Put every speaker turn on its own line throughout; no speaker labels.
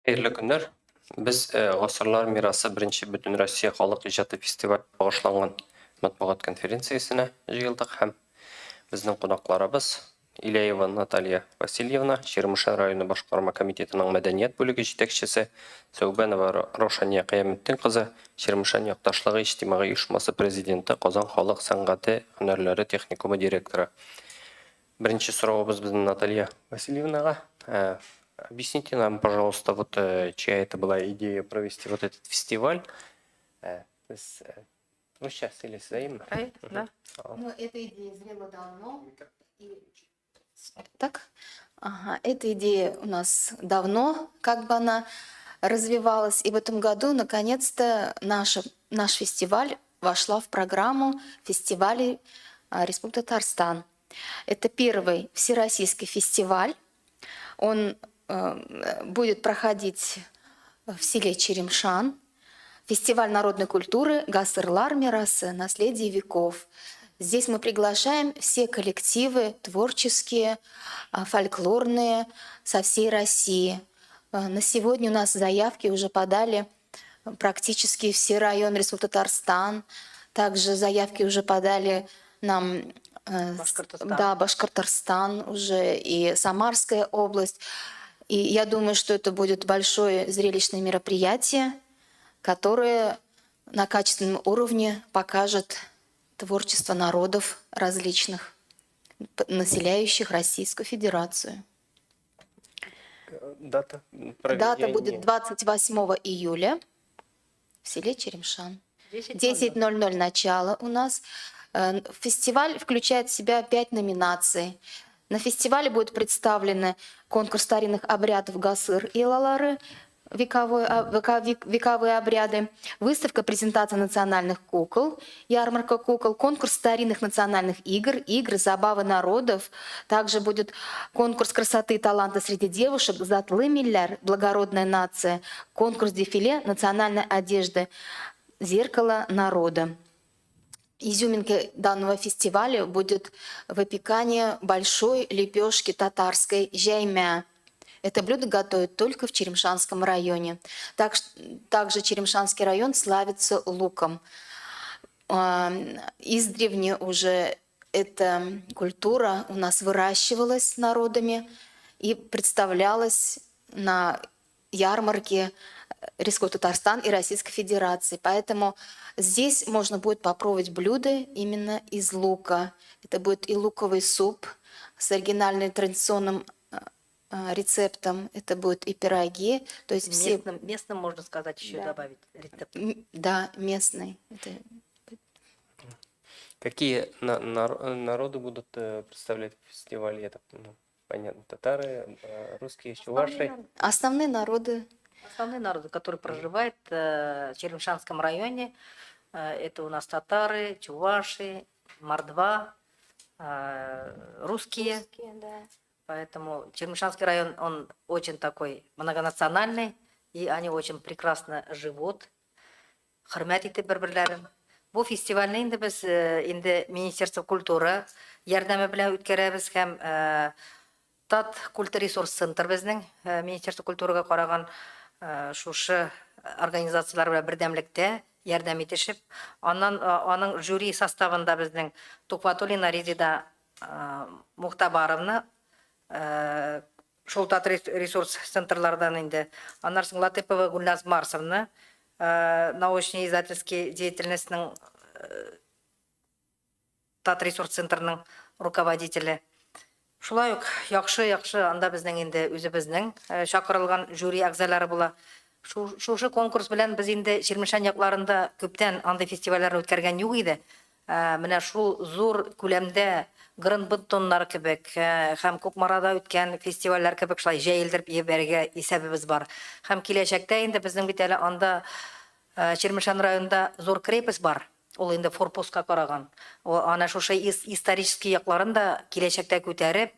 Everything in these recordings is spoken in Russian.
Хәерле көннәр. Без Гасырлар мирасы беренче бөтен Россия халык иҗаты фестиваль багышланган матбугат конференциясенә җыелдык һәм безнең кунакларыбыз Иляева Наталья Васильевна, Черемшен районы башкарма комитетының мәдәният бүлеге җитәкчесе, Сәүбанова Рошания Кыяметтин кызы, Черемшен якташлыгы иҗтимагый оешмасы президенты, Казан халык сәнгате һөнәрләре техникумы директоры. Беренче соравыбыз безнең Наталья Васильевнага. Объясните нам, пожалуйста, вот чья это была идея провести вот этот фестиваль? Ну, сейчас или взаимно.
Да.
Ну, эта идея зрела давно. Так? Ага, эта идея у нас давно, как бы она развивалась. И в этом году, наконец-то, наш фестиваль вошла в программу фестивалей Республики Татарстан. Это первый всероссийский фестиваль. Он будет проходить в селе Черемшан. Фестиваль народной культуры «Гасырлар мирасы. Наследие веков». Здесь мы приглашаем все коллективы творческие, фольклорные со всей России. На сегодня у нас заявки уже подали практически все районы Республики Татарстан. Также заявки уже подали нам Башкортостан уже и Самарская область. И я думаю, что это будет большое зрелищное мероприятие, которое на качественном уровне покажет творчество народов различных, населяющих Российскую Федерацию.
Дата
Дата будет 28 июля в селе Черемшан. 10:00 начало у нас. Фестиваль включает в себя 5 номинаций. На фестивале будут представлены конкурс старинных обрядов Гасыр и Лалары, вековые обряды, выставка презентация национальных кукол, ярмарка кукол, конкурс старинных национальных игр, игры, забавы народов. Также будет конкурс красоты и таланта среди девушек, затлы милляр, благородная нация, конкурс дефиле национальной одежды, зеркало народа. Изюминкой данного фестиваля будет выпекание большой лепешки татарской жаймя. Это блюдо готовят только в Черемшанском районе. Также Черемшанский район славится луком. Издревле уже эта культура у нас выращивалась народами и представлялась на ярмарке Республики Татарстан и Российской Федерации. Поэтому здесь можно будет попробовать блюда именно из лука. Это будет и луковый суп с оригинальным традиционным рецептом. Это будут и пироги. То есть
местным можно сказать еще добавить рецепт.
Да, местный.
Какие народы будут представлять фестиваль? Это понятно, татары, русские, чуваши.
Основные народы.
Основные народы, которые проживают в Черемшанском районе, это у нас татары, чуваши, мордва, русские.
Да.
Поэтому Черемшанский район, он очень такой многонациональный, и они очень прекрасно живут. Хөрмәт итеп бер-берләрен. Бу фестивальне инде без инде Министерство культуры ярдәме белән үткәрәбез һәм Тат культура ресурс центр безнең Министерство культурага караган шушы организациялар белән бердәмлектә ярдәм итешеп, аның жюри составында безнең Тукватуллина Резида Мухтабаровна шул Тат ресурс центрлардан инде, аннан соң Латыпова Гульназ Марсовна научно-издательский деятельностьнең Тат ресурс центрының руководителе. Шулай ук яхшы анда безнең инде үзебезнең чакырылган жюри әгъзалары була. Шушы конкурс белән без инде Черемшан якларында күптән андый фестивальләр үткәргән юк иде. Менә шул зур күләмдә Грынбыттоннар кебек һәм Кукмарада үткән фестивальләр кебек шулай җәелдереп ебәргә исәбебез бар. Һәм киләчәктә инде безнең бит әле анда Черемшан районында зур крепость бар. Ул инде форпостка караган. Ана шушы исторический якларында киләчәктә күтәреп,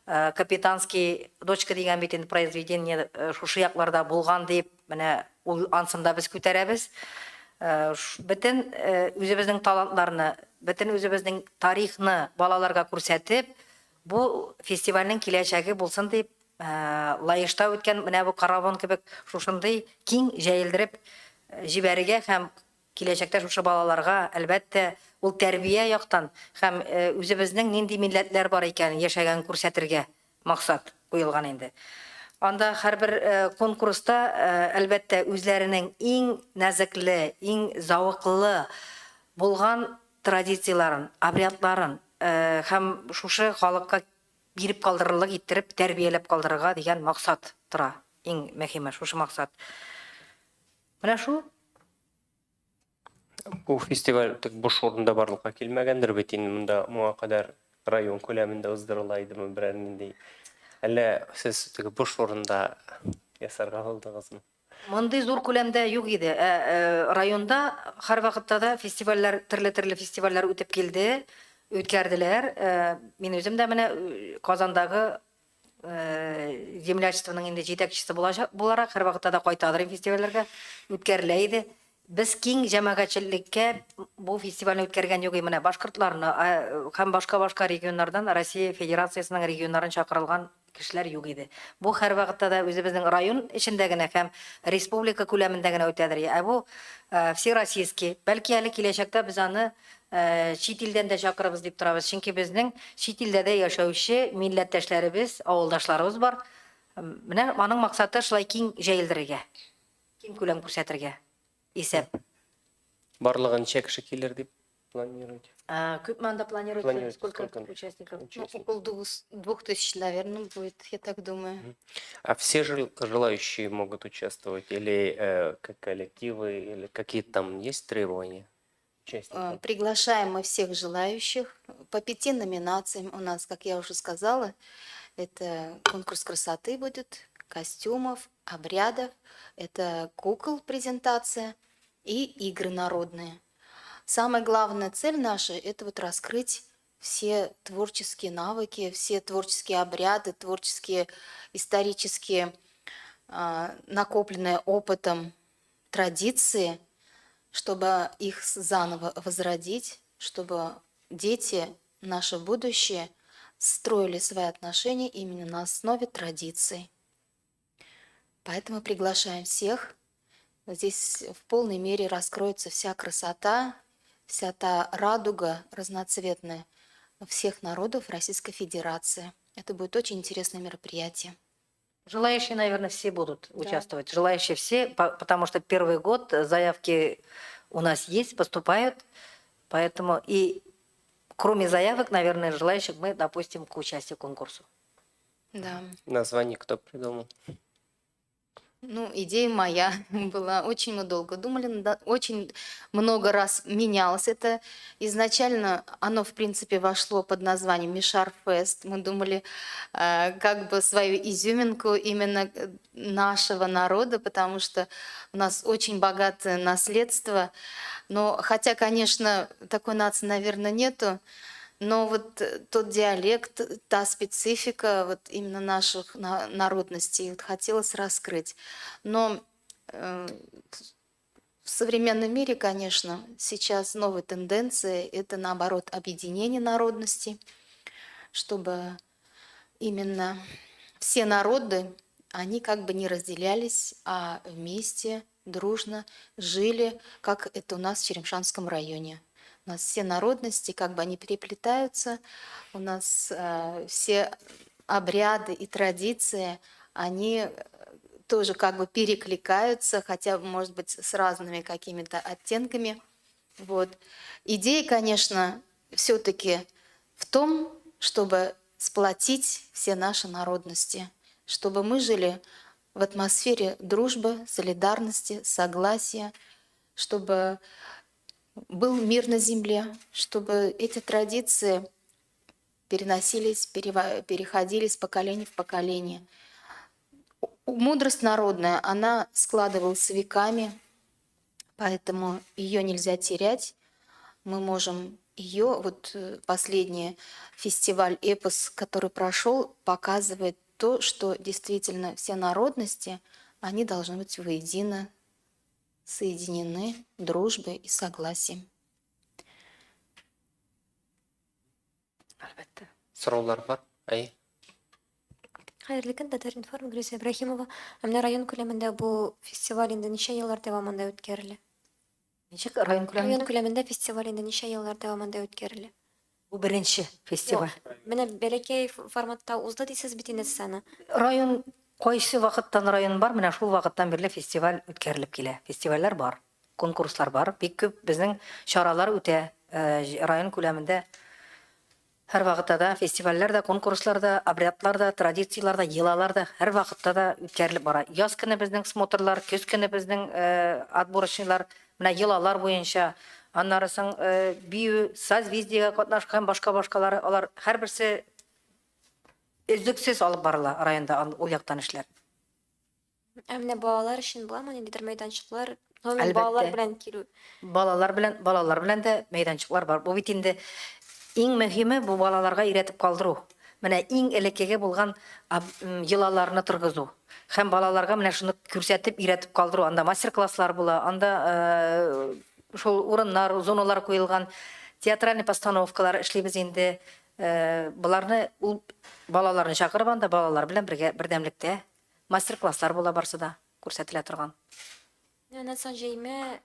Капитанский дочка дигән бит инде произведение шушы якларда булган дип, менә ул ансында без күтәрәбез. Бөтен үзебезнең талантларны, бөтен үзебезнең тарихны балаларга күрсәтеп, бу фестивальнең киләчәге булсын дип лайышта үткән менә бу караван кебек шушындый киң җәелдереп җибәрергә һәм киләчәктә шушы балаларга әлбәттә ул тәрбия яктан һәм үзебезнең нинди милләтләр бар икәнен яшәгән күрсәтергә максат куелган инде. Анда һәрбер конкурста әлбәттә үзләренең иң нәзекле, иң зауыклы булган традицияларын, обрядларын һәм шушы халыкка биреп калдырырлык иттереп, тәрбияләп калдырырга дигән максат тора. Иң мөһиме шушы максат. Менә шу
Бу фестиваль тик буш урында барлыкка килмәгәндер бит инде монда моңа кадәр район күләмендә уздырыла идеме берәр нинди. Әллә сез тик буш урында ясарга булдыгызмы?
мондый зур күләмдә юк иде. Районда һәр вакытта да фестивальләр, төрле фестивальләр үтеп килде, үткәрделәр. Мин үзем дә менә Казандагы землячествоның инде җитәкчесе буларак һәр вакытта да кайтадыр фестивальләргә үткәрелә иде. Без киң җәмәгатьчелеккә бу фестивальне үткәргән юк. Менә башкортларны һәм башка регионнардан Россия Федерациясенең регионнарын чакырылган кешеләр юк иде. Бу һәр вакытта да үзебезнең район эчендә генә һәм республика күләмендә генә үтәдер. Бу всероссийский. Бәлки әле киләчәктә без аны чит илдән дә чакырабыз дип торабыз. Чөнки безнең чит илдә дә яшәүче милләттәшләребез, авылдашларыбыз бар. Менә аның максаты шулай киң җәелдерергә, киң күләм күрсәтергә. Исәп.
Барлыгын ничә кеше килер дип планируете?
Күпме анда планируется? Сколько участников?
Около 2000, наверное, будет, я так думаю.
А все желающие могут участвовать или как коллективы, или какие-то там есть требования?
Приглашаем мы всех желающих по 5 номинациям. У нас, как я уже сказала, это конкурс красоты будет, костюмов, обрядов, это кукол презентация и игры народные. Самая главная цель наша – это вот раскрыть все творческие навыки, все творческие обряды, творческие, исторические, накопленные опытом традиции, чтобы их заново возродить, чтобы дети, наше будущее, строили свои отношения именно на основе традиций. Поэтому приглашаем всех. Здесь в полной мере раскроется вся красота, вся та радуга разноцветная всех народов Российской Федерации. Это будет очень интересное мероприятие.
Желающие, наверное, все будут участвовать. Желающие все, потому что первый год заявки у нас есть, поступают. Поэтому и кроме заявок, наверное, желающих мы допустим к участию в конкурсу.
Да.
Название кто придумал?
Ну, идея моя была. Очень мы долго думали, очень много раз менялось. Это изначально, оно, в принципе, вошло под названием Мишар-фест. Мы думали, как бы свою изюминку именно нашего народа, потому что у нас очень богатое наследство. Но, хотя, конечно, такой нации, наверное, нету, но вот тот диалект, та специфика вот именно наших народностей вот хотелось раскрыть. Но в современном мире, конечно, сейчас новые тенденции – это, наоборот, объединение народностей, чтобы именно все народы, они как бы не разделялись, а вместе, дружно жили, как это у нас в Черемшанском районе. У нас все народности, как бы они переплетаются, у нас все обряды и традиции, они тоже как бы перекликаются, хотя, может быть, с разными какими-то оттенками. Вот. Идея, конечно, все-таки в том, чтобы сплотить все наши народности, чтобы мы жили в атмосфере дружбы, солидарности, согласия, чтобы был мир на земле, чтобы эти традиции переносились, переходили с поколения в поколение. Мудрость народная, она складывалась веками, поэтому ее нельзя терять. Мы можем ее, вот последний фестиваль «Эпос», который прошел, показывает то, что действительно все народности, они должны быть воедино соединены дружбой и согласием.
Сораулар бар? Ай.
Хайырлы көн, Татар-Информ, Гүлсем Ибрахимова. Менә район күләмендә бу фестиваль инде ничә еллар дәвамында үткәрелә?
Ничек район
Район
күләмендә?
күләмендә фестиваль инде ничә еллар дәвамында үткәрелә?
Бу беренче фестиваль.
Менә бәләкәй форматта узды дисез бит инде сцена.
Район кайсы вакыттан район бар, менә шул вакыттан бирле фестиваль үткәрелеп килә. Фестивальләр бар, конкурслар бар. Бик күп безнең чаралар үтә район күләмендә. Һәр вакытта да фестивальләр да, конкурслар да, обрядлар да, традициялар да, йолалар да һәр вакытта да үткәрелеп бара. Яз көне безнең смотрлар, көз көне безнең отборочнийлар менә йолалар буенча, аннары соң бию, созвездиегә катнашкан башка-башкалары, алар һәрберсе өздексез алып барыла районда ул яктан эшләр.
Менә балалар өчен буламы ниндидер мәйданчыклар? Гомумән
Әлбәттә.
балалар белән килү.
Балалар белән дә мәйданчыклар бар. Бу бит инде иң мөһиме бу балаларга өйрәтеп калдыру. Менә иң элеккеге булган йолаларны торгызу. Һәм балаларга менә шуны күрсәтеп өйрәтеп калдыру. Анда мастер-класслар була, анда шул урыннар, зоналар куелган, театральный постановкалар эшлибез инде. Буларны ул балаларны чакырып анда балалар белән бергә бердәмлектә мастер-класслар була барсыда күрсәтелә торган.
Аннан соң җәймә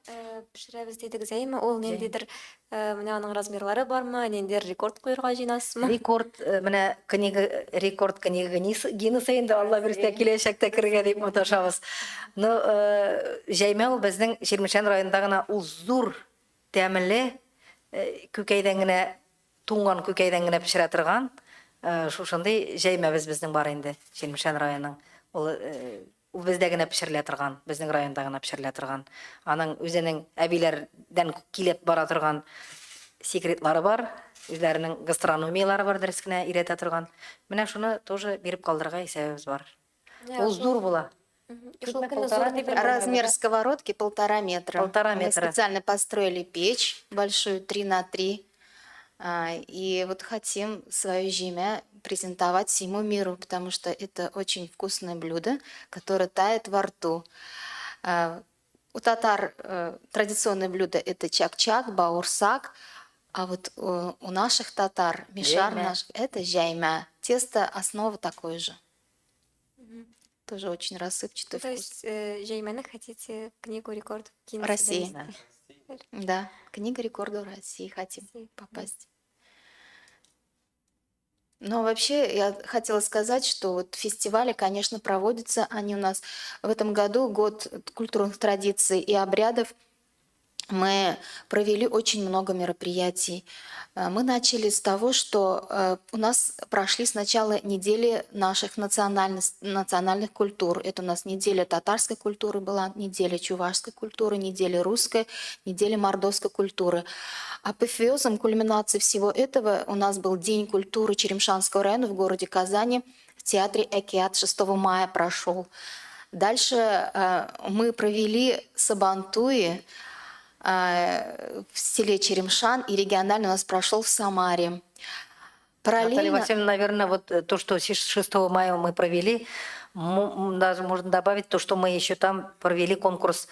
пешерәбез дидек зәйме, ул ниндидер менә аның размерлары бармы, ниндидер рекорд куярга җыйнасызмы?
Рекорд менә рекорд книга Гиннесса инде Алла бирсә киләчәктә кергә дип маташабыз. Ну җәймә ул безнең Чирмешән районында гына ул зур тәмле күкәйдән генә туңган күкәйдән генә пешерә торган шушындый җәймәбез безнең бар инде Чирмешән районының. Ул бездә генә пешерелә торган, безнең районда гына пешерелә торган. Аның үзенең әбиләрдән килеп бара торган секретлары бар, үзләренең гастрономиялары бар, дөрес кенә өйрәтә торган. Менә шуны тоже биреп калдырырга исәбебез бар. Ул зур була.
Шул көнне зур дип
Размер сковородки 1,5 метра.
1,5
Мы
метра.
специально построили печь большую 3 на 3. И вот хотим свое жимя презентовать всему миру, потому что это очень вкусное блюдо, которое тает во рту. У татар традиционное блюдо это чак-чак, баурсак, а вот у наших татар, мишар
Жайма.
наш, это жайма. Тесто основа такое же. Тоже очень рассыпчатый
То
вкус.
есть җәймәне хотите книгу рекордов Гиннесса
России.
занести?
Да, книга рекордов России хотим
России.
попасть. Но вообще я хотела сказать, что вот фестивали, конечно, проводятся, они у нас в этом году год культурных традиций и обрядов. Мы провели очень много мероприятий. Мы начали с того, что у нас прошли сначала недели наших национальных культур. Это у нас неделя татарской культуры была, неделя чувашской культуры, неделя русской, неделя мордовской культуры. Апофеозом, кульминацией всего этого у нас был День культуры Черемшанского района в городе Казани. В театре Экиат 6 мая прошел. Дальше мы провели сабантуи в селе Черемшан, и регионально у нас прошел в Самаре.
Наталья
Параллельно,
Васильевна, наверное, вот то, что 6 мая мы провели, даже можно добавить то, что мы еще там провели конкурс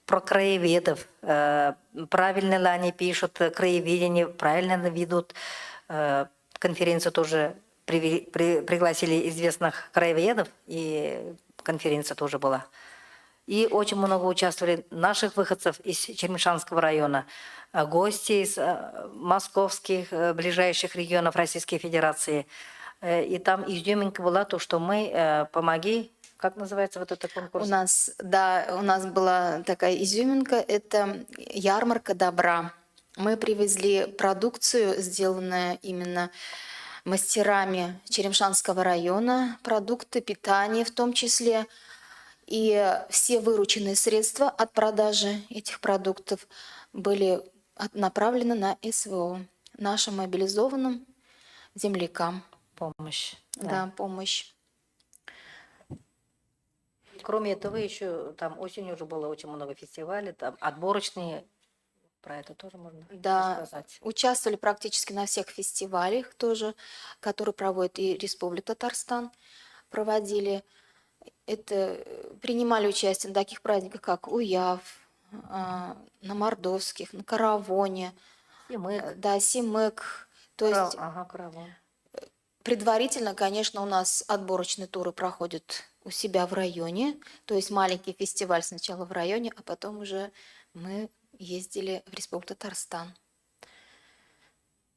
про краеведов. Правильно ли они пишут краеведение, правильно ли ведут. Конференцию тоже пригласили известных краеведов, и конференция тоже была. И очень много участвовали наших выходцев из Черемшанского района, гости из московских, ближайших регионов Российской Федерации. И там изюминка была то, что мы «Помоги», как называется вот этот конкурс?
у нас была такая изюминка, это ярмарка добра. Мы привезли продукцию, сделанную именно мастерами Черемшанского района, продукты питания в том числе. И все вырученные средства от продажи этих продуктов были направлены на СВО, нашим мобилизованным землякам.
Помощь.
Да, помощь.
Кроме этого, еще там осенью уже было очень много фестивалей, там отборочные. Про это тоже можно
Да,
рассказать.
участвовали практически на всех фестивалях тоже, которые проводит и Республика Татарстан. Проводили. Это принимали участие на таких праздниках, как Уяв, на Мордовских, на Каравоне,
И мы.
да, Симык. То есть
Ага, караван.
Предварительно, конечно, у нас отборочные туры проходят у себя в районе. То есть маленький фестиваль сначала в районе, а потом уже мы ездили в Республику Татарстан.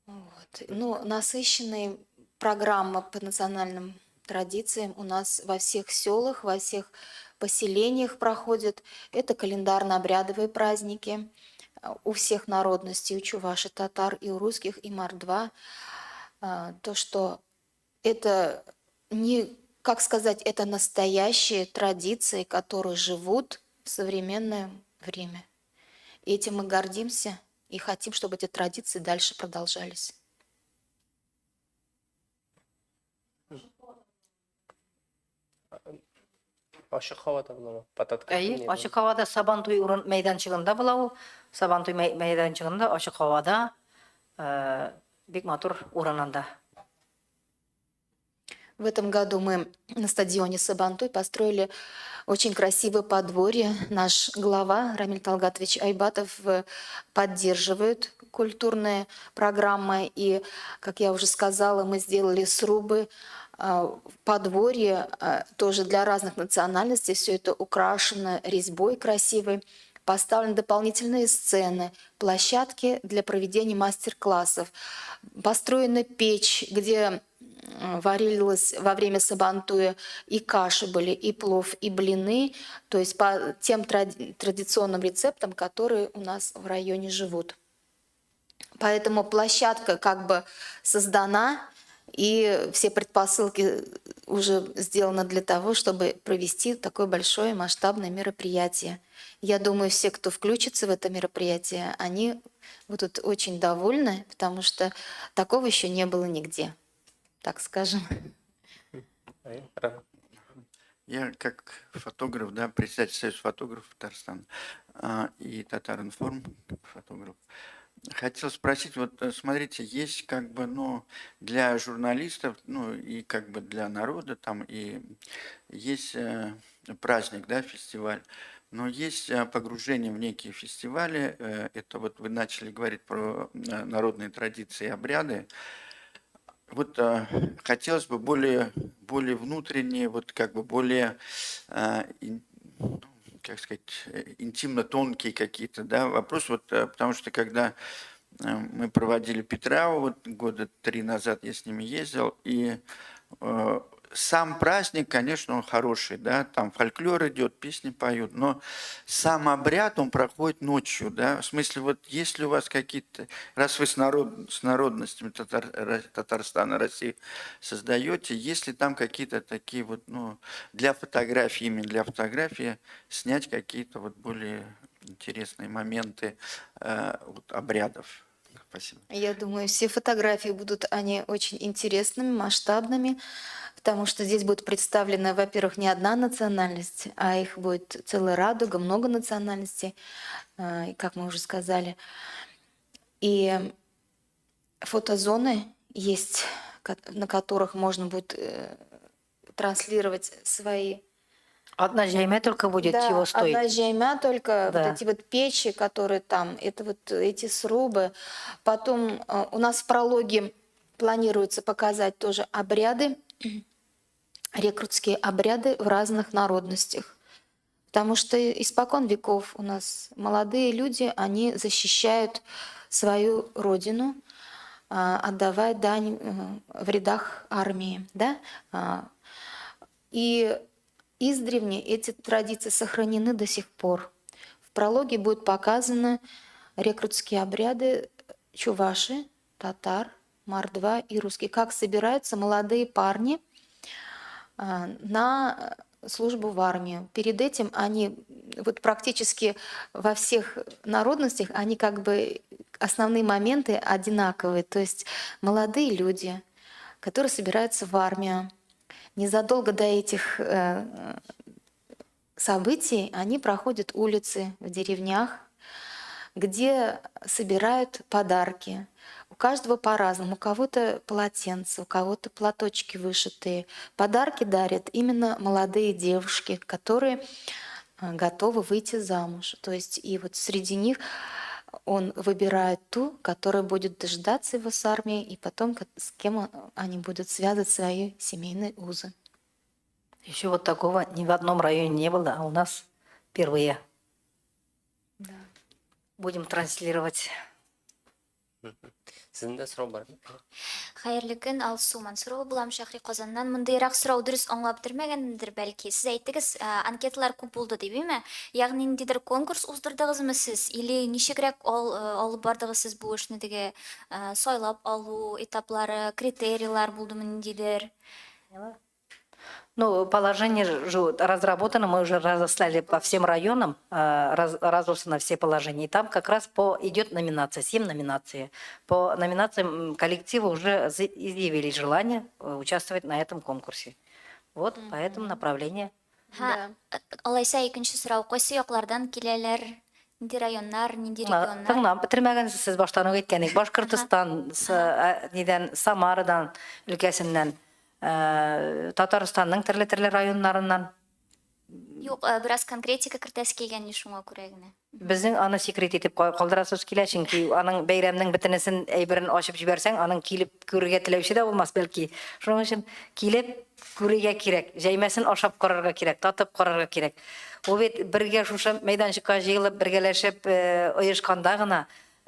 Вот. Ну, насыщенная программа по национальным традициям у нас во всех селах, во всех поселениях проходит. Это календарно-обрядовые праздники у всех народностей, у чуваши, татар, и у русских, и мордва. То, что это не, как сказать, это настоящие традиции, которые живут в современное время. И этим мы гордимся и хотим, чтобы эти традиции дальше продолжались.
Ашық хавада була ма? Пататка.
Әйе, ашық һавада Сабантуй мәйданчығында була ул. Сабантуй мәйданчығында ашық һавада бик матур урананда.
В этом году мы на стадионе Сабантуй построили очень красивое подворье. Наш глава Рамиль Талгатович Айбатов поддерживает культурные программы. И, как я уже сказала, мы сделали срубы, подворье тоже для разных национальностей. Все это украшено резьбой красивой. Поставлены дополнительные сцены, площадки для проведения мастер-классов. Построена печь, где варилась во время Сабантуя и каши были, и плов, и блины, то есть по тем традиционным рецептам, которые у нас в районе живут. Поэтому площадка как бы создана, и все предпосылки уже сделаны для того, чтобы провести такое большое масштабное мероприятие. Я думаю, все, кто включится в это мероприятие, они будут очень довольны, потому что такого еще не было нигде, так скажем.
Я как фотограф, да, председатель Союза фотографов Татарстана и Татаринформ фотограф, хотел спросить, вот смотрите, есть как бы, ну, для журналистов, ну, и как бы для народа там, и есть праздник, да, фестиваль, но есть погружение в некие фестивали, это вот вы начали говорить про народные традиции и обряды. Вот хотелось бы более внутренние, вот как бы более, как сказать, интимно тонкие какие-то, да, вопросы. Вот, потому что когда мы проводили Петрау, вот года 3 назад я с ними ездил, и сам праздник, конечно, он хороший, да, там фольклор идет, песни поют, но сам обряд, он проходит ночью, да, в смысле, вот если у вас какие-то, раз вы с народностями Татарстана, России создаете, если там какие-то такие вот, ну, для фотографии, именно для фотографии, снять какие-то вот более интересные моменты вот, обрядов. Спасибо.
Я думаю, все фотографии будут, они очень интересными, масштабными, потому что здесь будет представлена, во-первых, не одна национальность, а их будет целая радуга, много национальностей, как мы уже сказали. И фотозоны есть, на которых можно будет транслировать свои...
Одна жайма только будет
Да,
чего стоит.
одна жайма только,
Да.
вот эти вот печи, которые там, это вот эти срубы. Потом у нас в прологе планируется показать тоже обряды, рекрутские обряды в разных народностях. Потому что испокон веков у нас молодые люди, они защищают свою родину, отдавая дань в рядах армии. Да? И издревле эти традиции сохранены до сих пор. В прологе будут показаны рекрутские обряды чуваши, татар, мордва и русские. Как собираются молодые парни на службу в армию. Перед этим они вот практически во всех народностях, они как бы основные моменты одинаковые. То есть молодые люди, которые собираются в армию. Незадолго до этих событий они проходят улицы в деревнях, где собирают подарки. У каждого по-разному. У кого-то полотенце, у кого-то платочки вышитые. Подарки дарят именно молодые девушки, которые готовы выйти замуж. То есть и вот среди них он выбирает ту, которая будет дождаться его с армией, и потом с кем они будут связывать свои семейные узы.
Еще вот такого ни в одном районе не было, а у нас впервые. Будем транслировать.
Sizin de soru barmы?
Хайырлы күн, Алсу Мансурова булам, Шахри Казаннан. Мындайрак сурау дөрес аңлап бирмәгәндер бәлки. Сез әйттегез, анкеталар күп булды дибеме? Ягъни ниндидер конкурс уздырдыгызмы сез? Или ничегрәк алып бардыгыз сез бу эшне теге сайлап алу этаплары, критерийлар булдымы ниндидер?
Ну, положение же разработано, мы уже разослали по всем районам, разосланы все положения. И там как раз идет номинация, 7 номинаций. По номинациям коллективы уже изъявили желание участвовать на этом конкурсе. Вот по этому направлению.
Ха, алайса икенче сорау, кайсы яклардан киләләр? Нинди районнар, нинди регионнар?
Тыңнам, бетермәгән сез баштан ук әйткәнек. Башкортстан, Самарадан, өлкәсеннән, Татарстанның төрле районнарыннан.
Юк, бераз конкретика кертәс килгән шуңа күрә генә.
Безнең аны секрет итеп калдырасыз килә, чөнки аның бәйрәмнең бөтенесен әйберен ачып җибәрсәң, аның килеп күрергә теләүче дә булмас бәлки. Шуның өчен килеп күрергә кирәк, җәймәсен ашап карарга кирәк, татып карарга кирәк. Ул бит бергә шушы мәйданчыкка җыелып, бергәләшеп оешканда гына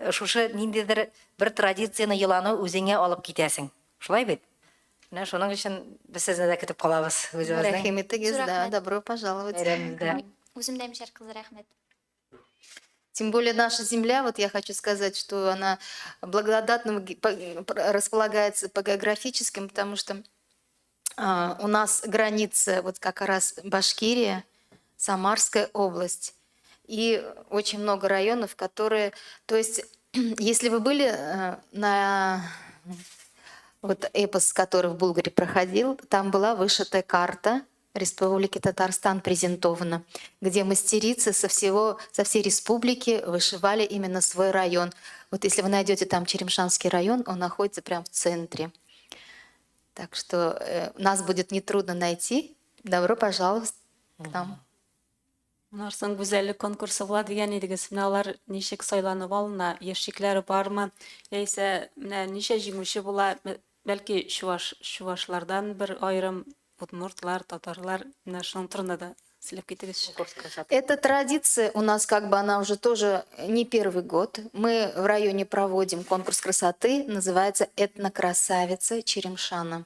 шушы ниндидер бер традицияны еланы үзеңә алып китәсең. Шулай бит? Менә шуның өчен без сезне дә көтеп калабыз үзебезнең
Рәхим итегез, да,
Рәхмәт.
добро пожаловать.
бәйрәмебездә.
Үзем дә мишәр кыз, рәхмәт.
Тем более наша земля, вот я хочу сказать, что она благодатно располагается по географическим, потому что у нас граница вот как раз Башкирия, Самарская область. И очень много районов, которые... То есть, если вы были на... Вот эпос, который в Булгаре проходил, там была вышитая карта Республики Татарстан презентована, где мастерицы со всей республики вышивали именно свой район. Вот если вы найдете там Черемшанский район, он находится прямо в центре. Так что нас будет нетрудно найти. Добро пожаловать к нам.
Нарсан güzellik konkursu була дигән идегез. Менә алар ничек сайланып алына, яшьлекләре бармы? Яисә менә ничә җиңүче була? Бәлки чуашлардан бер аерым, удмуртлар, татарлар, менә шуның турында да сөйләп китегез.
Эта традиция у нас как бы она уже тоже не первый год. Мы в районе проводим конкурс красоты, называется «Этнокрасавица Черемшана»,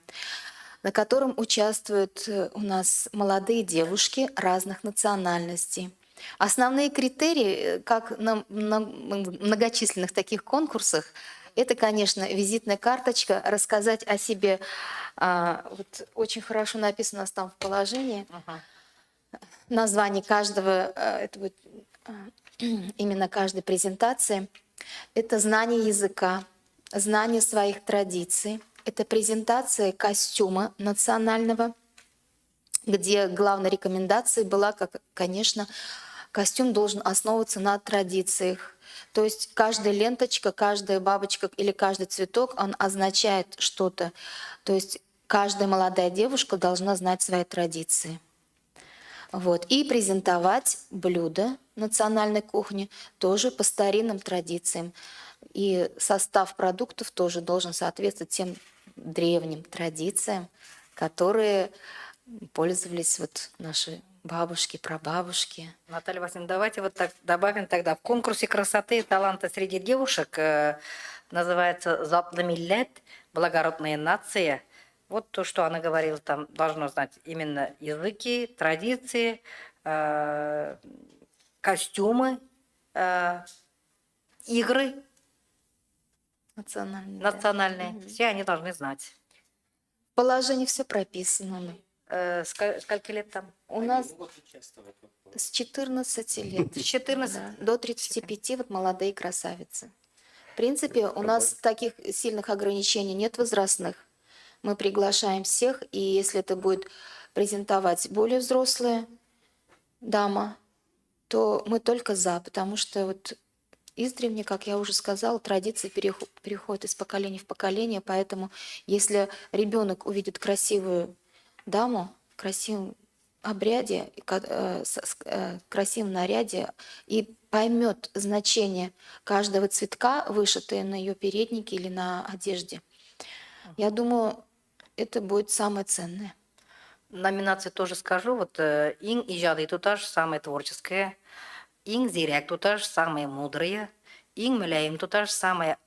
на котором участвуют у нас молодые девушки разных национальностей. Основные критерии, как на многочисленных таких конкурсах, это, конечно, визитная карточка, рассказать о себе. Вот очень хорошо написано у нас там в положении. Название каждого, это будет именно каждой презентации. Это знание языка, знание своих традиций. Это презентация костюма национального, где главной рекомендацией была, как, конечно, костюм должен основываться на традициях. То есть каждая ленточка, каждая бабочка или каждый цветок, он означает что-то. То есть каждая молодая девушка должна знать свои традиции. Вот. И презентовать блюда национальной кухни тоже по старинным традициям. И состав продуктов тоже должен соответствовать тем древним традициям, которые пользовались вот наши бабушки, прабабушки.
Наталья Васильевна, давайте вот так добавим тогда. В конкурсе красоты и таланта среди девушек называется «Затлы милләт», «Благородная нация». Вот то, что она говорила, там должно знать именно языки, традиции, костюмы, игры национальные. Все они должны знать.
В положении все прописано.
Сколько лет там?
У нас с 14 лет.
С 14?
Да, до 35 вот молодые красавицы. В принципе, у нас таких сильных ограничений нет возрастных. Мы приглашаем всех, и если это будет презентовать более взрослая дама, то мы только за, потому что вот издревле, как я уже сказала, традиции переходят из поколения в поколение, поэтому если ребенок увидит красивую даму, красивую обряде, красивом наряде и поймет значение каждого цветка, вышитые на ее переднике или на одежде. Я думаю, это будет самое ценное.
Номинации тоже скажу. Вот Ин ижады туташ самые творческие, Ин зиряк туташ самые мудрые, Ин мляем туташ самые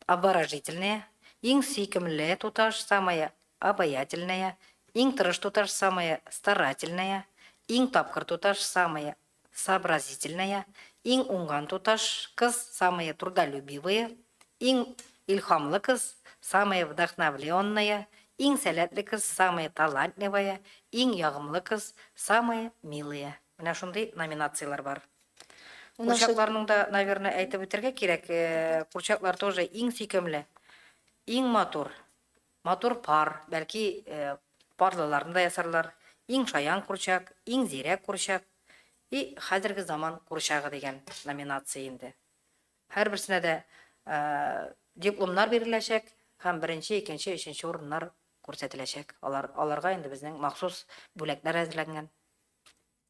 обворожительные, Ин сикемле туташ самые обаятельные, Ин тырыш туташ самые старательные, Ин тапкыр туташ самые сообразительные, Ин унган туташ кыз самые трудолюбивые, Ин илхамлы кыз самые вдохновленные, Ин сәләтле кыз самые талантливые, Ин ягымлы кыз самые милые. Менә шундый номинациялар бар.
У нас
Курчакларның да, наверное, әйтеп үтәргә кирәк. Курчаклар тоже иң сөйкемле, иң матур, матур пар, бәлки парлыларын да ясарлар. Иң шаян курчак, иң зирәк курчак и хәзерге заман курчагы дигән номинация инде. Һәрберсенә дә дипломнар биреләчәк һәм беренче, икенче, өченче урыннар күрсәтеләчәк. Аларга инде безнең махсус бүләкләр әзерләнгән.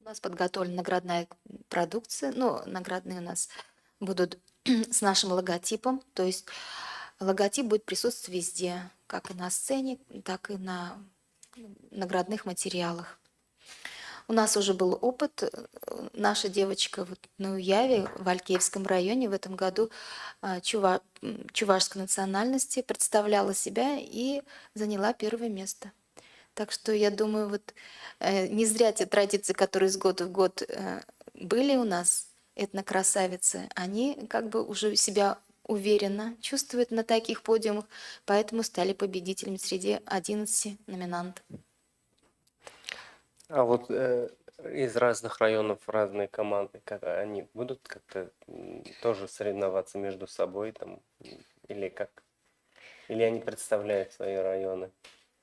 У нас подготовлена наградная продукция, ну, наградные у нас будут с нашим логотипом, то есть логотип будет присутствовать везде, как и на сцене, так и на наградных материалах. У нас уже был опыт, наша девочка вот на Уяве в Алькеевском районе в этом году чувашской национальности представляла себя и заняла первое место. Так что я думаю, вот не зря те традиции, которые из года в год были у нас, этнокрасавицы, они как бы уже себя уверенно чувствуют на таких подиумах, поэтому стали победителями среди 11 номинантов.
А вот из разных районов разные команды, как они будут как-то тоже соревноваться между собой там, или как? Или они представляют свои районы?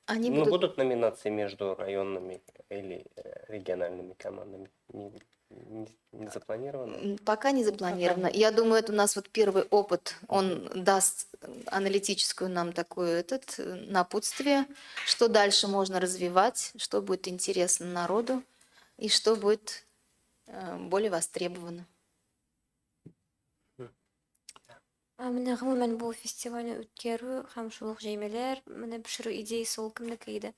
Они
Ну,
будут...
будут номинации между районными или региональными командами? Не запланировано?
Пока не запланировано. Я думаю, это у нас вот первый опыт. Он даст аналитическую нам такое напутствие, что дальше можно развивать, что будет интересно народу и что будет более востребовано.
Менә гомумән бу фестивальне үткәрү һәм шул җәймәләр менә пешерү идеясе ул кемнеке иде?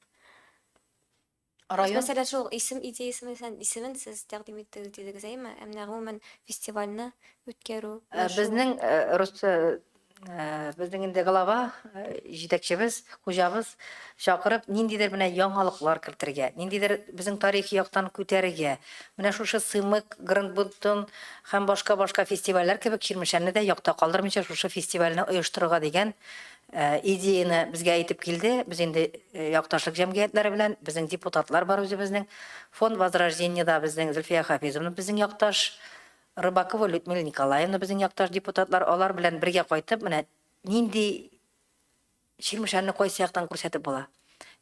Район
Мәсәлән, шул исем идеясе мәсәлән исемен сез тәкъдим иттегез дидегез, әйме? Менә гомумән фестивальне үткәрү.
безнең инде глава җитәкчебез, хуҗабыз чакырып ниндидер менә яңалыклар кертергә, ниндидер безнең тарихи яктан күтәрергә. Менә шушы Сымык, Гранд-Бутон һәм башка фестивальләр кебек Чирмешәнне дә якта калдырмыйча шушы фестивальне оештырырга дигән идеяны безгә әйтеп килде. Без инде якташлык җәмгыятьләре белән, безнең депутатлар бар үзебезнең, фонд Возрождениеда безнең Зөлфия Хафизовна безнең якташ, Рыбакова Людмила Николаевна безнең якташ депутатлар, алар белән бергә кайтып, менә нинди Чирмешәнне кайсы яктан күрсәтеп була,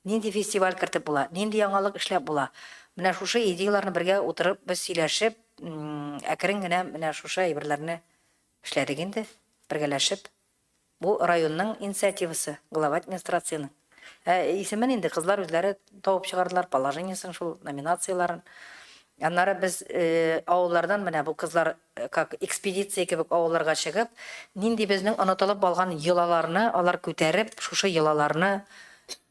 нинди фестиваль кертеп була, нинди яңалык эшләп була. Менә шушы идеяларны бергә утырып, без сөйләшеп, әкрен генә менә шушы әйберләрне эшләдек инде, бергәләшеп. Бу районның инициативасы, глава администрацияның. Исемен инде кызлар үзләре табып чыгардылар, положениесын, шул номинацияларын. Аннары без авыллардан менә бу кызлар как экспедиция кебек авылларга чыгып, нинди безнең онытылып алган йолаларны алар күтәреп, шушы йолаларны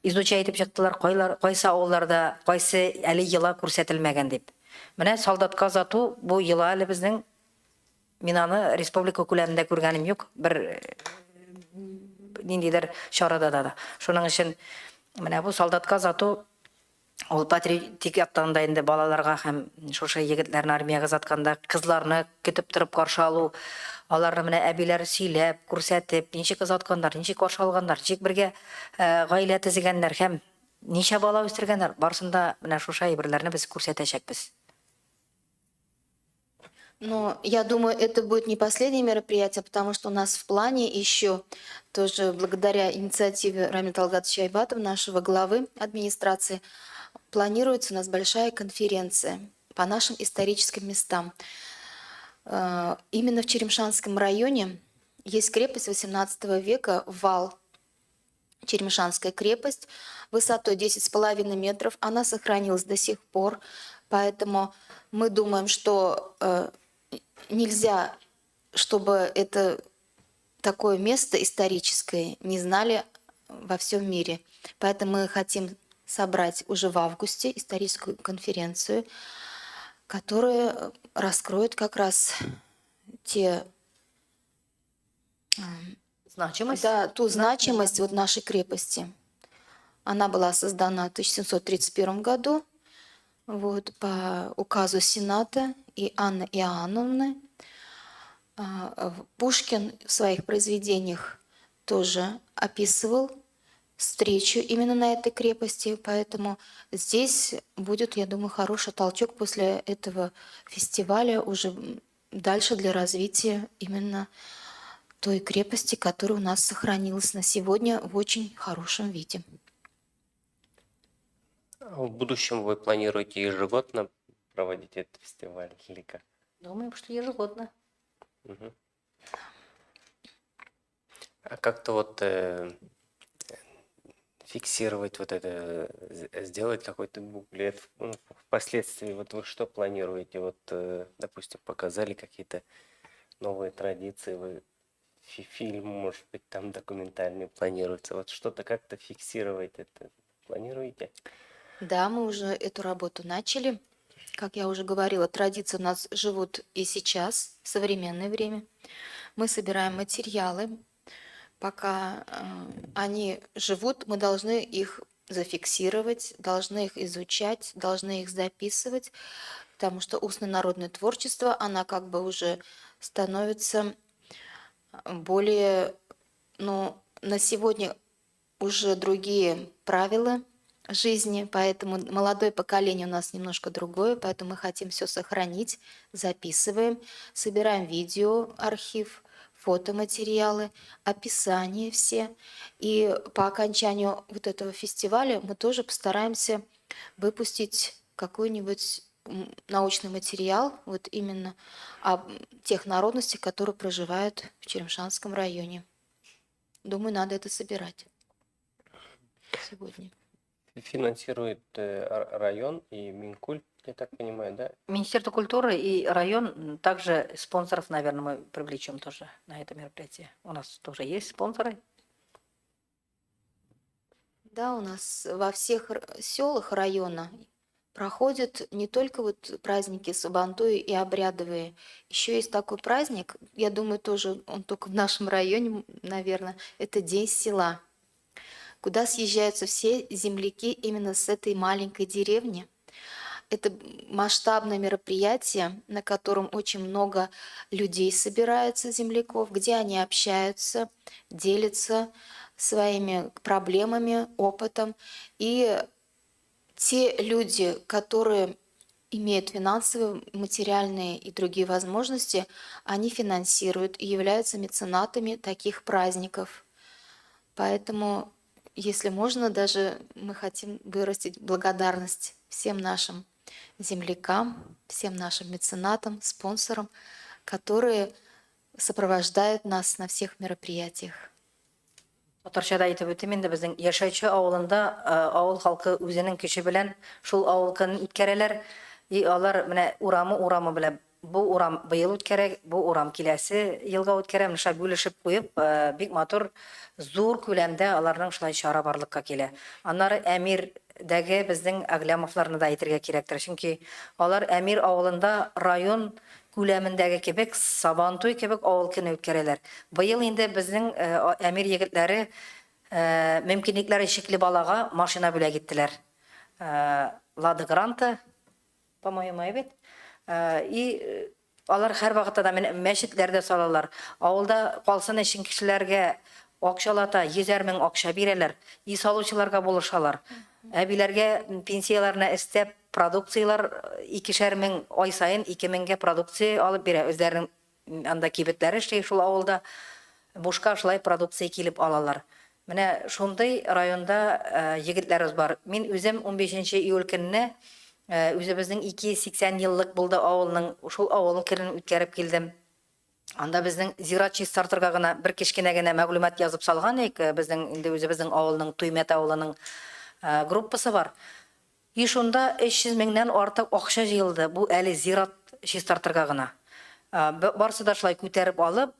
изучать итеп чыктылар, кайсы авылларда кайсы әле йола күрсәтелмәгән дип. Менә солдатка озату бу йола әле безнең, мин аны республика күләмендә күргәнем юк, бер ниндидер чарада да. Шуның өчен менә бу солдатка озату ул патриотик яктан да инде балаларга һәм шушы егетләрне армиягә затканда кызларны көтеп торып каршы алу, аларны менә әбиләре сөйләп, күрсәтеп, ничек озатканнар, ничек каршы алганнар, ничек бергә гаилә төзегәннәр һәм ничә бала үстергәннәр, барысында менә шушы әйберләрне без күрсәтәчәкбез.
Но я думаю, это будет не последнее мероприятие, потому что у нас в плане еще тоже благодаря инициативе Рамиля Талгатовича Айбатова, нашего главы администрации, планируется у нас большая конференция по нашим историческим местам. Именно в Черемшанском районе есть крепость XVIII века, вал. Черемшанская крепость высотой 10,5 метров. Она сохранилась до сих пор, поэтому мы думаем, что нельзя, чтобы это такое место историческое не знали во всем мире. Поэтому мы хотим собрать уже в августе историческую конференцию, которая раскроет как раз
Значимость.
ту значимость вот нашей крепости. Она была создана в 1731 году вот, по указу Сената и Анны Иоанновны. Пушкин в своих произведениях тоже описывал встречу именно на этой крепости, поэтому здесь будет, я думаю, хороший толчок после этого фестиваля уже дальше для развития именно той крепости, которая у нас сохранилась на сегодня в очень хорошем виде.
А в будущем вы планируете ежегодно проводить этот фестиваль или как?
Думаем, что ежегодно.
Мгм. А как-то вот фиксировать вот это, сделать какой-то буклет, ну, впоследствии, вот вы что планируете? Вот, допустим, показали какие-то новые традиции, вы фильм, может быть, там документальный планируется, вот что-то как-то фиксировать это планируете?
Да, мы уже эту работу начали. Как я уже говорила, традиции у нас живут и сейчас, в современное время. Мы собираем материалы. Пока они живут, мы должны их зафиксировать, должны их изучать, должны их записывать, потому что устное народное творчество, она как бы уже становится более, ну, на сегодня уже другие правила жизни, поэтому молодое поколение у нас немножко другое, поэтому мы хотим все сохранить, записываем, собираем видео, архив, фотоматериалы, описания все. И по окончанию вот этого фестиваля мы тоже постараемся выпустить какой-нибудь научный материал вот именно о тех народностях, которые проживают в Черемшанском районе. Думаю, надо это собирать сегодня.
Финансирует район и Минкульт, я так понимаю, да?
Министерство культуры и район, также спонсоров, наверное, мы привлечем тоже на это мероприятие. У нас тоже есть спонсоры.
Да, у нас во всех селах района проходят не только вот праздники Сабантуи и обрядовые. Еще есть такой праздник, я думаю, тоже он только в нашем районе, наверное, это День села, куда съезжаются все земляки именно с этой маленькой деревни. Это масштабное мероприятие, на котором очень много людей собирается, земляков, где они общаются, делятся своими проблемами, опытом. И те люди, которые имеют финансовые, материальные и другие возможности, они финансируют и являются меценатами таких праздников. Поэтому, если можно, даже мы хотим вырастить благодарность всем нашим землякам, всем нашим меценатам, спонсорам, которые сопровождают нас на всех мероприятиях.
Оторчада айтып өтем инде безнең яшәүче авылында авыл халкы үзенең көче белән шул авыл көнен үткәрәләр. И алар менә урамы белән бу урам быел үткәрә, бу урам киләсе елга үткәрә, менә шулай бүлешеп куеп, бик матур зур күләмдә аларның шулай чара барлыкка килә. Аннары Әмирдәге безнең Аглямовларны да әйтергә кирәктер, чөнки алар Әмир авылында район күләмендәге кебек, Сабантуй кебек авыл көне үткәрәләр. Быел инде безнең Әмир егетләре мөмкинлекләре шикле балага машина бүләк иттеләр. Лада Гранта, по-моему, әйбәт. И алар һәр вакытта да мәчетләрдә салалар. Авылда калсын өчен кешеләргә акчалата 100 мең акча бирәләр. И салучыларга булышалар. Әбиләргә пенсияларына истәп продукциялар 2 мең ай сайын 2 меңгә продукция алып бирә. Үзләренең анда кибетләре эшли шул авылда бушка шулай продукция килеп алалар. Менә шундый районда егетләребез бар. Мин үзем 15 июль көнне үзебезнең 280 еллык булды авылның шул авылның көнен үткәреп килдем. Анда безнең зират чистартырга гына бер кечкенә генә мәгълүмат язып салган ик, безнең инде үзебезнең авылның Туймәт авылының группасы бар. И шунда 300 меңнән артык акча җыелды. Бу әле зират чистартырга гына. Барсы да шулай күтәреп алып,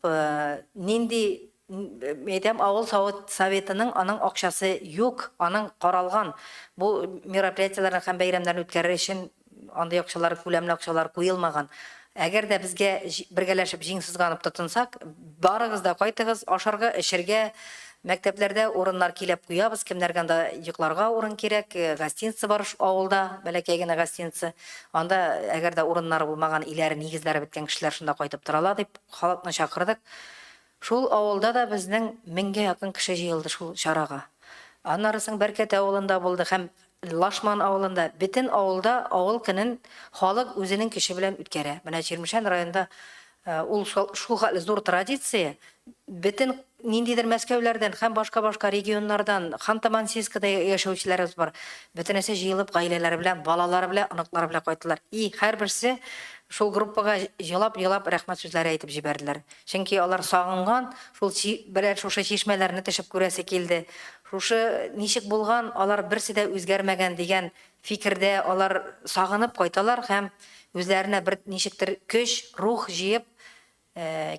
нинди әйтәм авыл советының аның акчасы юк, аның каралган. Бу мероприятияларны һәм бәйрәмнәрне үткәрер өчен андый акчалар, күләмле акчалар куелмаган. Әгәр дә безгә бергәләшеп җиңсезганып тотынсак, барыгыз да кайтыгыз, ашарга, эшергә, мәктәпләрдә урыннар килеп куябыз, кемнәргә дә йокларга урын кирәк, гостиница бар авылда, бәләкәй генә гостиница. Анда әгәр дә урыннар булмаган, иләре, нигезләре беткән кешеләр шунда кайтып торалар дип халыкны чакырдык. Шул авылда да безнең 1000гә якын кеше җыелды шул чарага. Аннары соң Бәркәт авылында булды һәм Лашман авылында, бөтен авылда авыл көнен халык үзенең кеше белән үткәрә. Менә Чирмешән районында ул шул хәтле зур традиция. Бөтен ниндидер Мәскәүләрдән һәм башка регионнардан, Ханты-Мансийскида яшәүчеләребез бар. Бөтенесе җыелып, гаиләләре белән, балалары белән, оныклары белән кайттылар. И һәрберсе шул группага елап рәхмәт сүзләре әйтеп җибәрделәр. Чөнки алар сагынган, шул берәр шушы чишмәләрне төшеп күрәсе килде. Шушы ничек булган, алар берсе дә үзгәрмәгән дигән фикердә алар сагынып кайталар һәм үзләренә бер ничектер көч, рух җыеп,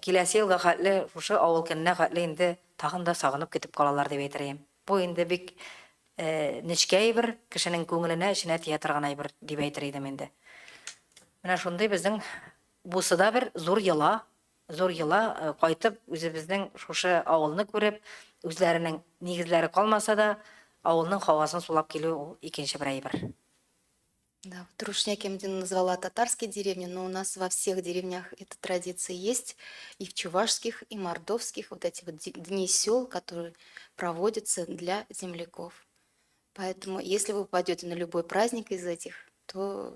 киләсе елга хәтле шушы авыл көненә хәтле инде тагын да сагынып китеп калалар дип әйтәм. Бу инде бик нечкә бер кешенең күңеленә, эченә тия торган әйбер дип әйтер идем инде. Менә шундый безнең бусы да бер зур йола кайтып үзебезнең шушы авылны күреп, үзләренең нигезләре калмаса да, авылның һавасын сулап килү ул икенче бер әйбер.
Да, вот Рушняки назвала татарские деревни, но у нас во всех деревнях эта традиция есть, и в чувашских, и мордовских, вот эти вот дни сел, которые проводятся для земляков. Поэтому, если вы попадете на любой праздник из этих, то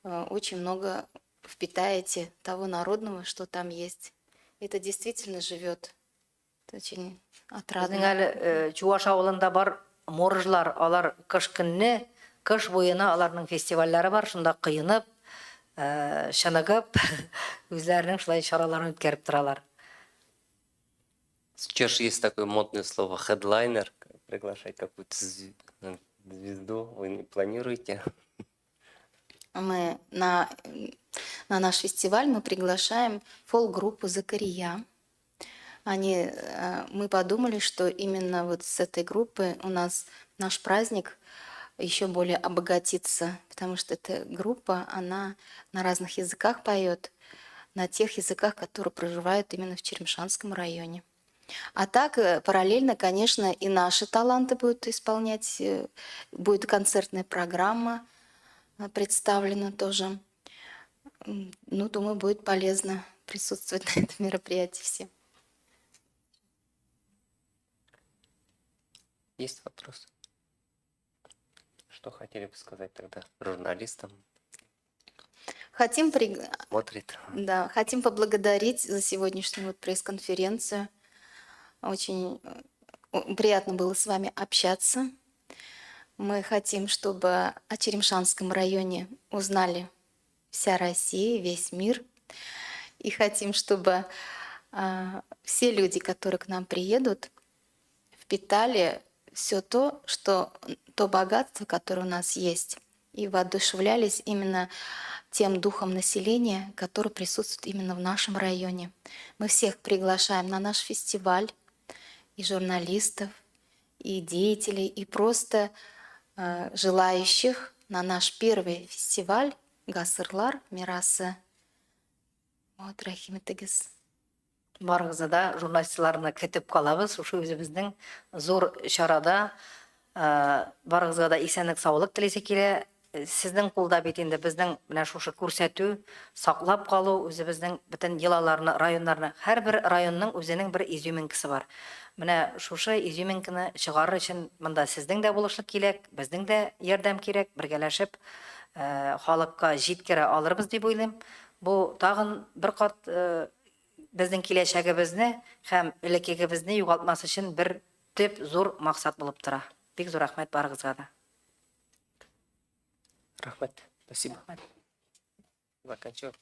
очень много впитаете того народного, что там есть. Это действительно живет. Это очень отрадно.
Безнең әле Чуваш авылында бар моржлар, алар кыш көнне, кыш буена аларның фестивальләре бар, шунда кыйынып, шыныгып, үзләренең шулай чараларын үткәреп торалар.
Сейчас есть такое модное слово headliner, приглашать какую-то звезду, вы не планируете?
Мы на наш фестиваль мы приглашаем фолк-группу «Закария». Мы подумали, что именно вот с этой группы у нас наш праздник еще более обогатится, потому что эта группа, она на разных языках поет, на тех языках, которые проживают именно в Черемшанском районе. А так, параллельно, конечно, и наши таланты будут исполнять, будет концертная программа представлена тоже. Ну, думаю, будет полезно присутствовать на этом мероприятии всем.
Есть вопрос? Что хотели бы сказать тогда журналистам?
Хотим поблагодарить за сегодняшнюю вот пресс-конференцию. Очень приятно было с вами общаться. Мы хотим, чтобы о Черемшанском районе узнали вся Россия, весь мир. И хотим, чтобы все люди, которые к нам приедут, впитали все то богатство, которое у нас есть, и воодушевлялись именно тем духом населения, который присутствует именно в нашем районе. Мы всех приглашаем на наш фестиваль, и журналистов, и деятелей, и просто желающих на наш первый фестиваль «Гасырлар Мирасы». Вот, рахиметтегіз.
Барыгызны да журналистларны көтеп калабыз. Шушы үзебезнең зур чарада барыгызга да исәнлек, саулык теләсе килә. Сезнең кулда бит инде безнең менә шушы күрсәтү, саклап калу үзебезнең бөтен йолаларны, районнарны. Һәрбер районның үзенең бер изюминкасы бар. Менә шушы изюминканы чыгарыр өчен монда сезнең дә булышлык кирәк, безнең дә ярдәм кирәк, бергәләшеп халыкка җиткерә алырбыз дип уйлыйм. Бу тагын бер кат безнең киләчәгебезне һәм элеккегебезне югалтмас өчен бер төп зур максат булып тора. Бик зур рәхмәт барыгызга да.
Рахмет. Спасибо. Заканчиваем.